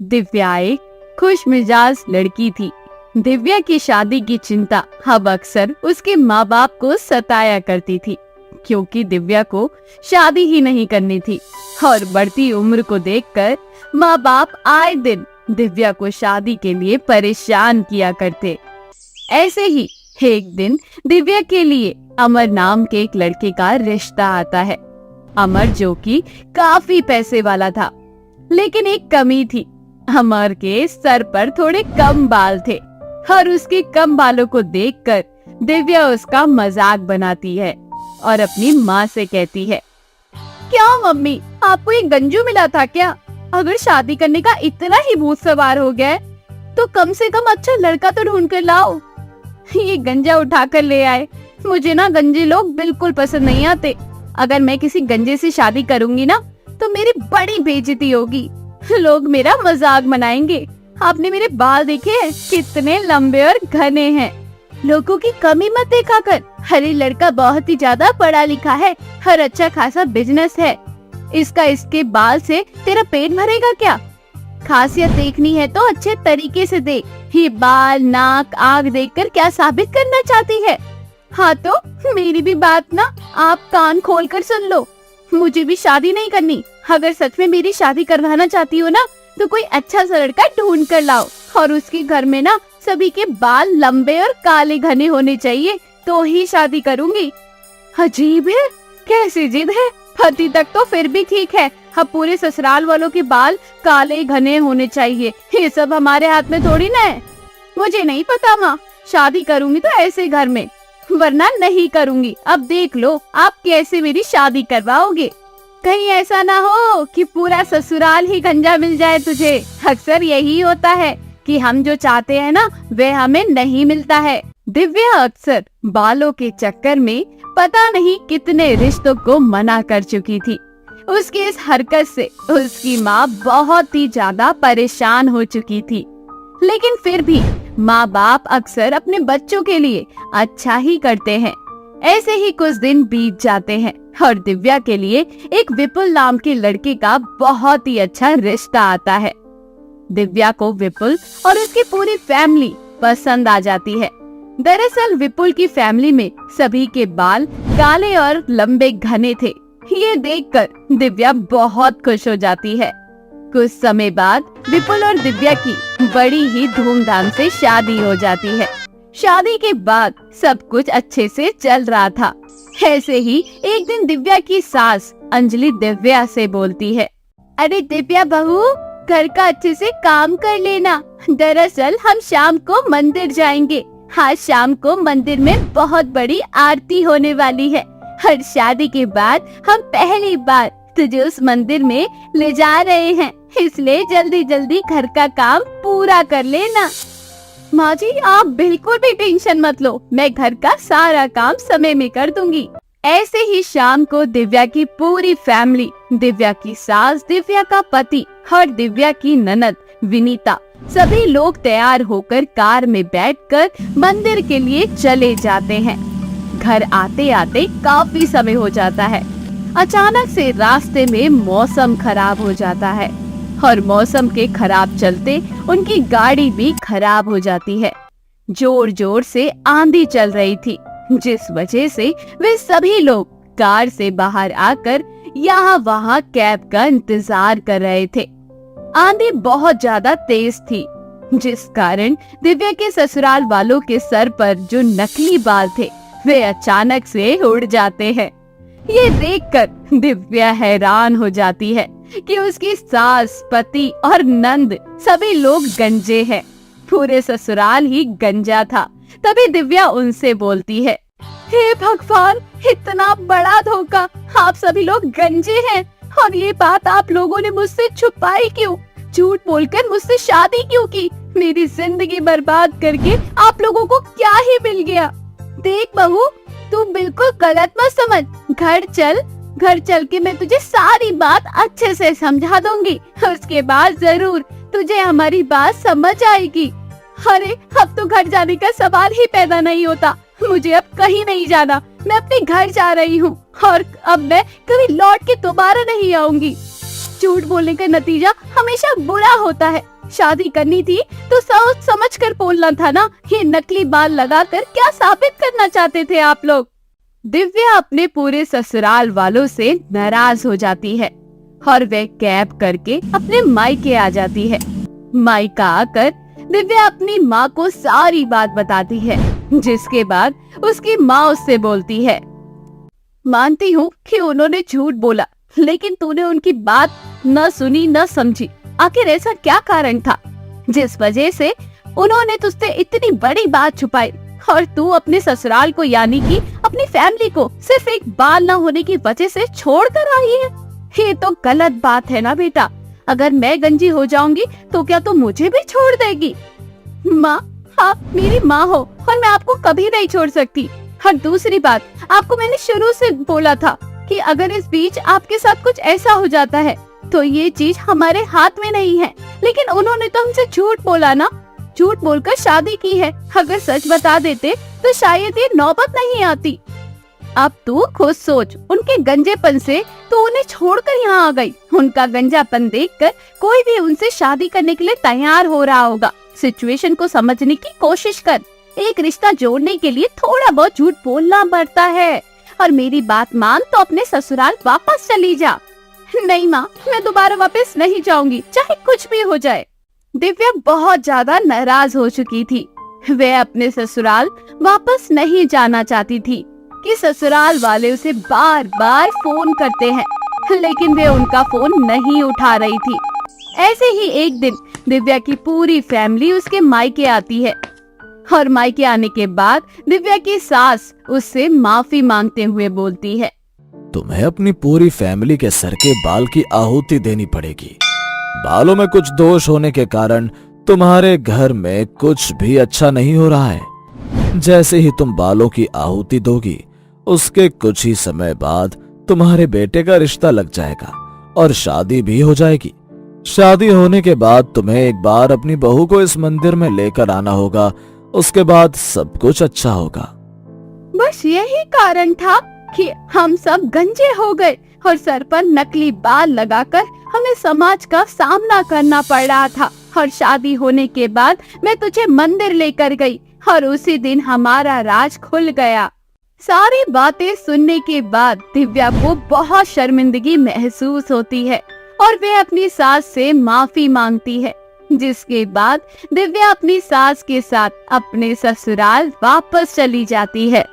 दिव्या एक खुश मिजाज लड़की थी। दिव्या की शादी की चिंता अब अक्सर उसके माँ बाप को सताया करती थी, क्योंकि दिव्या को शादी ही नहीं करनी थी और बढ़ती उम्र को देखकर माँ बाप आए दिन दिव्या को शादी के लिए परेशान किया करते। ऐसे ही एक दिन दिव्या के लिए अमर नाम के एक लड़के का रिश्ता आता है। अमर जो कि काफी पैसे वाला था, लेकिन एक कमी थी, अमर के सर पर थोड़े कम बाल थे और उसके कम बालों को देखकर दिव्या उसका मजाक बनाती है और अपनी माँ से कहती है, क्या मम्मी, आपको ये गंजू मिला था क्या? अगर शादी करने का इतना ही भूत सवार हो गया है, तो कम से कम अच्छा लड़का तो ढूंढ कर लाओ। ये गंजा उठा कर ले आए। मुझे ना गंजे लोग बिल्कुल पसंद नहीं आते। अगर मैं किसी गंजे से शादी करूंगी ना, तो मेरी बड़ी बेइज्जती होगी। लोग मेरा मजाक बनाएंगे। आपने मेरे बाल देखे हैं, कितने लंबे और घने हैं। लोगों की कमी मत देखा कर। हरे लड़का बहुत ही ज्यादा पढ़ा लिखा है, हर अच्छा खासा बिजनेस है। इसके बाल से तेरा पेट भरेगा क्या? खासियत देखनी है तो अच्छे तरीके से देख। ये बाल, नाक, आँख देखकर क्या साबित करना चाहती है? हाँ तो मेरी भी बात ना आप कान खोल कर सुन लो। मुझे भी शादी नहीं करनी। अगर सच में मेरी शादी करवाना चाहती हो ना, तो कोई अच्छा सा लड़का ढूंढ कर लाओ और उसके घर में ना सभी के बाल लंबे और काले घने होने चाहिए, तो ही शादी करूंगी। अजीब है, कैसी जिद है। पति तक तो फिर भी ठीक है, अब पूरे ससुराल वालों के बाल काले घने होने चाहिए। ये सब हमारे हाथ में थोड़ी ना है। मुझे नहीं पता माँ, शादी करूंगी तो ऐसे घर में, वरना नहीं करूंगी। अब देख लो आप कैसे मेरी शादी करवाओगे। कहीं ऐसा ना हो कि पूरा ससुराल ही गंजा मिल जाए तुझे। अक्सर यही होता है कि हम जो चाहते हैं ना, वह हमें नहीं मिलता है। दिव्या अक्सर बालों के चक्कर में पता नहीं कितने रिश्तों को मना कर चुकी थी। उसकी इस हरकत से उसकी माँ बहुत ही ज्यादा परेशान हो चुकी थी, लेकिन फिर भी माँ बाप अक्सर अपने बच्चों के लिए अच्छा ही करते हैं। ऐसे ही कुछ दिन बीत जाते हैं और दिव्या के लिए एक विपुल नाम के लड़के का बहुत ही अच्छा रिश्ता आता है। दिव्या को विपुल और उसकी पूरी फैमिली पसंद आ जाती है। दरअसल विपुल की फैमिली में सभी के बाल काले और लंबे घने थे। ये देखकर दिव्या बहुत खुश हो जाती है। कुछ समय बाद विपुल और दिव्या की बड़ी ही धूमधाम से शादी हो जाती है। शादी के बाद सब कुछ अच्छे से चल रहा था। ऐसे ही एक दिन दिव्या की सास अंजलि दिव्या से बोलती है, अरे दिव्या बहू, घर का अच्छे से काम कर लेना। दरअसल हम शाम को मंदिर जाएंगे। आज शाम को मंदिर में बहुत बड़ी आरती होने वाली है। हर शादी के बाद हम पहली बार तुझे उस मंदिर में ले जा रहे हैं, इसलिए जल्दी जल्दी घर का काम पूरा कर लेना। माँ जी, आप बिल्कुल भी टेंशन मत लो, मैं घर का सारा काम समय में कर दूंगी। ऐसे ही शाम को दिव्या की पूरी फैमिली, दिव्या की सास, दिव्या का पति और दिव्या की ननद विनीता, सभी लोग तैयार होकर कार में बैठकर मंदिर के लिए चले जाते हैं। घर आते आते काफी समय हो जाता है। अचानक से रास्ते में मौसम खराब हो जाता है और मौसम के खराब चलते उनकी गाड़ी भी खराब हो जाती है। जोर जोर से आंधी चल रही थी, जिस वजह से वे सभी लोग कार से बाहर आकर यहाँ वहाँ कैब का इंतजार कर रहे थे। आंधी बहुत ज्यादा तेज थी, जिस कारण दिव्या के ससुराल वालों के सर पर जो नकली बाल थे, वे अचानक से उड़ जाते हैं। ये देखकर दिव्या हैरान हो जाती है कि उसकी सास, पति और नंद सभी लोग गंजे हैं। पूरे ससुराल ही गंजा था। तभी दिव्या उनसे बोलती है, हे भगवान, इतना बड़ा धोखा, आप सभी लोग गंजे हैं और ये बात आप लोगों ने मुझसे छुपाई क्यों? झूठ बोलकर मुझसे शादी क्यों की? मेरी जिंदगी बर्बाद करके आप लोगों को क्या ही मिल गया? देख बहू, तू बिल्कुल गलत मत समझ। घर चल के मैं तुझे सारी बात अच्छे से समझा दूंगी। उसके बाद जरूर तुझे हमारी बात समझ आएगी। अरे अब तो घर जाने का सवाल ही पैदा नहीं होता। मुझे अब कहीं नहीं जाना, मैं अपने घर जा रही हूँ और अब मैं कभी लौट के दोबारा नहीं आऊंगी। झूठ बोलने का नतीजा हमेशा बुरा होता है। शादी करनी थी तो सोच समझ कर बोलना था ना। ये नकली बाल लगाकर क्या साबित करना चाहते थे आप लोग? दिव्या अपने पूरे ससुराल वालों से नाराज हो जाती है और वह कैब करके अपने मायके आ जाती है। मायका आकर दिव्या अपनी माँ को सारी बात बताती है, जिसके बाद उसकी माँ उससे बोलती है, मानती हूँ कि उन्होंने झूठ बोला, लेकिन तूने उनकी बात न सुनी न समझी। आखिर ऐसा क्या कारण था जिस वजह से उन्होंने तुझसे इतनी बड़ी बात छुपाई और तू अपने ससुराल को यानी कि अपनी फैमिली को सिर्फ एक बाल न होने की वजह से छोड़ कर आई है? ये तो गलत बात है ना बेटा। अगर मैं गंजी हो जाऊंगी तो क्या तू मुझे भी छोड़ देगी? माँ, आप मेरी माँ हो और मैं आपको कभी नहीं छोड़ सकती। और दूसरी बात, आपको मैंने शुरू से बोला था कि अगर इस बीच आपके साथ कुछ ऐसा हो जाता है तो ये चीज हमारे हाथ में नहीं है। लेकिन उन्होंने तो हमसे झूठ बोला ना, झूठ बोलकर शादी की है। अगर सच बता देते तो शायद ये नौबत नहीं आती। अब तू खुद सोच, उनके गंजेपन से तो उन्हें छोड़कर यहाँ आ गई। उनका गंजापन देखकर कोई भी उनसे शादी करने के लिए तैयार हो रहा होगा। सिचुएशन को समझने की कोशिश कर। एक रिश्ता जोड़ने के लिए थोड़ा बहुत झूठ बोलना पड़ता है। और मेरी बात मान तो अपने ससुराल वापस चली जा। नहीं माँ, मैं दोबारा वापस नहीं जाऊंगी, चाहे कुछ भी हो जाए। दिव्या बहुत ज्यादा नाराज हो चुकी थी। वह अपने ससुराल वापस नहीं जाना चाहती थी कि ससुराल वाले उसे बार बार फोन करते हैं, लेकिन वे उनका फोन नहीं उठा रही थी। ऐसे ही एक दिन दिव्या की पूरी फैमिली उसके मायके आती है और मायके आने के बाद दिव्या की सास उससे माफी मांगते हुए बोलती है, तुम्हें अपनी पूरी फैमिली के सर के बाल की आहुति देनी पड़ेगी। बालों में कुछ दोष होने के कारण तुम्हारे घर में कुछ भी अच्छा नहीं हो रहा है। जैसे ही तुम बालों की आहुति दोगी, उसके कुछ ही समय बाद तुम्हारे बेटे का रिश्ता लग जाएगा और शादी भी हो जाएगी। शादी होने के बाद तुम्हें एक बार अपनी बहू को इस मंदिर में लेकर आना होगा। उसके बाद सब कुछ अच्छा होगा। बस यही कारण था कि हम सब गंजे हो गए और सर पर नकली बाल लगाकर हमें समाज का सामना करना पड़ रहा था। और शादी होने के बाद मैं तुझे मंदिर लेकर गई और उसी दिन हमारा राज खुल गया। सारी बातें सुनने के बाद दिव्या को बहुत शर्मिंदगी महसूस होती है और वे अपनी सास से माफी मांगती है, जिसके बाद दिव्या अपनी सास के साथ अपने ससुराल वापस चली जाती है।